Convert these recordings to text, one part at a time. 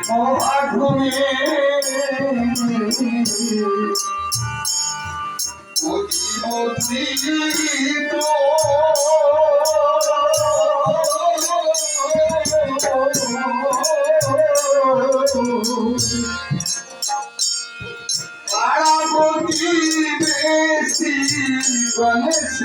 মহাঘুমে অতিবতীত পাড়াপতি বেশি গণেশ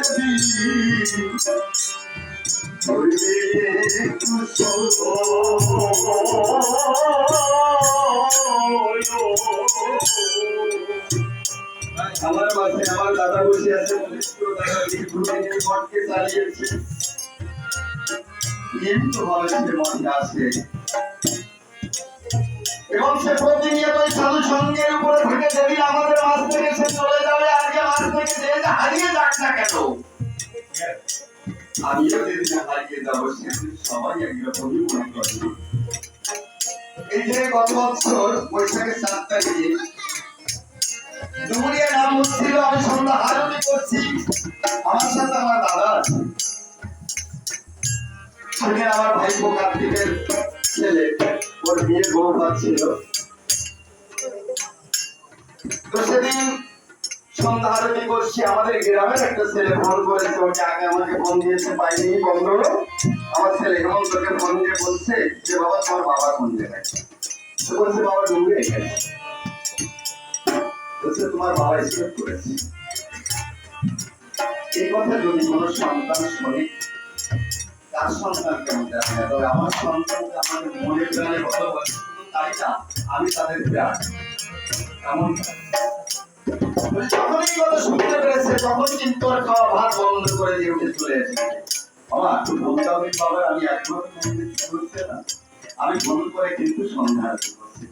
আমার মাঝে আমার দাদা বসে আছে মঠকে চালিয়েছে কিন্তু মানুষের মনে আসে এবং সে প্রতিনিয়ত সাধু সঙ্গের উপরে থেকে যেদিন আমাদের মাঝ থেকে সে চলে যাবে আজকে মাঝ থেকে যে হারিয়ে যাক না কেন আমিও যেদিন হারিয়ে যাবো সেদিন সবাই একরকমই মনে করবে। এই যে গত বছর বৈশাখের 7 তারিখে ডুমুরিয়া নাম হচ্ছিল, আমি সন্ধ্যা আরতি করছি, আমার সাথে আমার দাদা সেখানে আমার ভাইপো কার্তিকের ছেলে ওর বিয়ের বউ পাচ্ছিল। তো সেদিন সন্ধ্যা আরতি করছি, আমাদের গ্রামের একটা ছেলে ফোন করেছে, ওকে আগে আমাকে ফোন দিয়েছে পাইনি বন্ধ। আমার ছেলে হেমন্তকে ফোন দিয়ে বলছে যে বাবা তোমার বাবা কোন জায়গায়? বলছে বাবা ডুমুরিয়া এখানে। বলছে তোমার বাবা স্ট্রোক করেছে। এই কথা যদি কোনো সন্তান শোনে তার সন্তান কেমন দেখে, তবে আমার সন্তানকে আমাদের মনে প্রাণে ভালোবাসে, তাই না আমি তাদের প্রাণ এমন যখনই কথা শুনতে পেরেছে তখন কিন্তু ওর খাওয়া ভাত বন্ধ করে দিয়ে উঠে চলে এসেছে। বাবা বলতে হবে বাবা আমি একবার করছে না, আমি ফোন করে কিন্তু সন্ধ্যা করছি।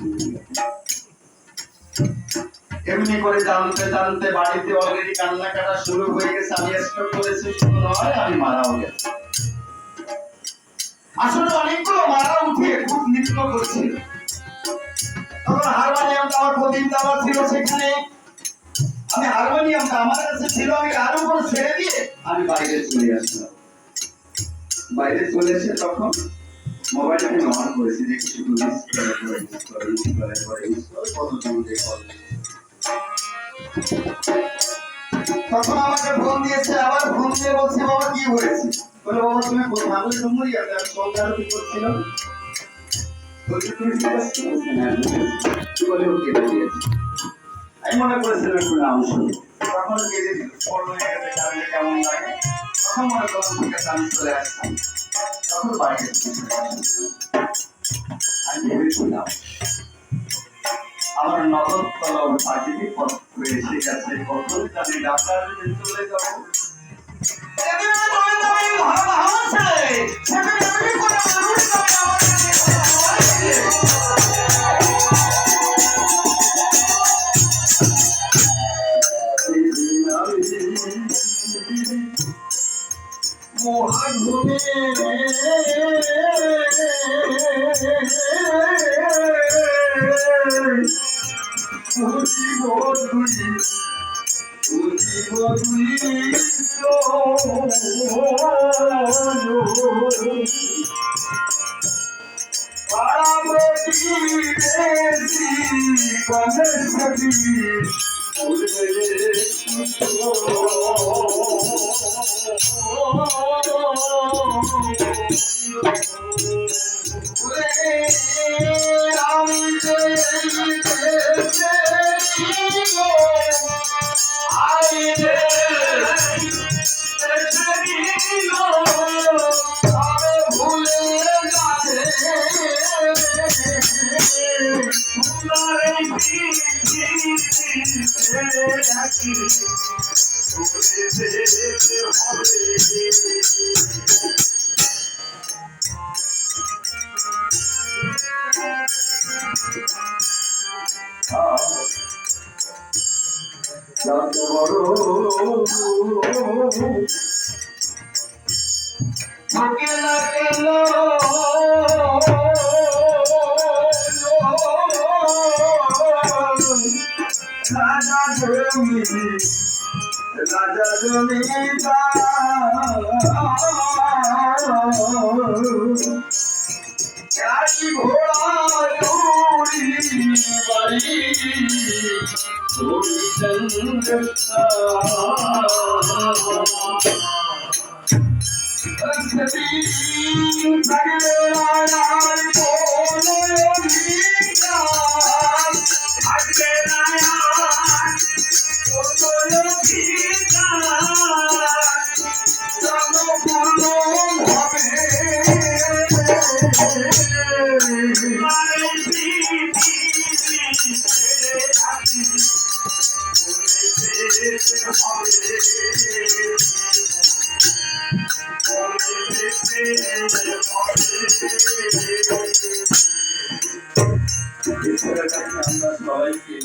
এমনি করে জানতে জানতে বাড়িতে অলরেডি কান্নাকাটা শুরু হয়ে গেছে, আমি স্ট্রোক করেছি শুধু নয় আমি মারাও গেছি। আসলে অনেকগুলো মারা উঠে খুব নৃত্য করছিল, তখন হারমোনিয়ামটা আমার প্রদীপটা আমার ছিল সেখানে, আমি হারমোনিয়ামটা আমার কাছে ছিল, আমি কার উপর ছেড়ে দিয়ে আমি বাইরে চলে আসলাম। বাইরে চলে এসে তখন মোবাইলটা আমি অন করেছি, দেখি শুধু তখন আমাকে ফোন দিয়েছে, আবার ফোন দিয়ে বলছে বাবা কি হয়েছে? বলে বাবা তুমি কোথায়? আমি ডুমুরিয়া, আমি সন্ধ্যা আরতি করছিলাম। বলছে তুমি ঠিক আছে? বলে ও কেটে দিয়েছে। আমি মনে করেছিলাম একটু নাম শুনি, তখন কেটে দিল। ফোন হয়ে গেছে, কারণে কেমন লাগে, তখন মনে করলাম ঠিক আছে আমি চলে আসলাম। তখন বাইরে আমি ভেবেছিলাম আমার নগদতলা পাখিটি এসে গেছে, কখন জানি ডাক্তার চলে যাবো। মহাঘুমে রাজা জমিদার ঘোড়া আমরা সবাইকে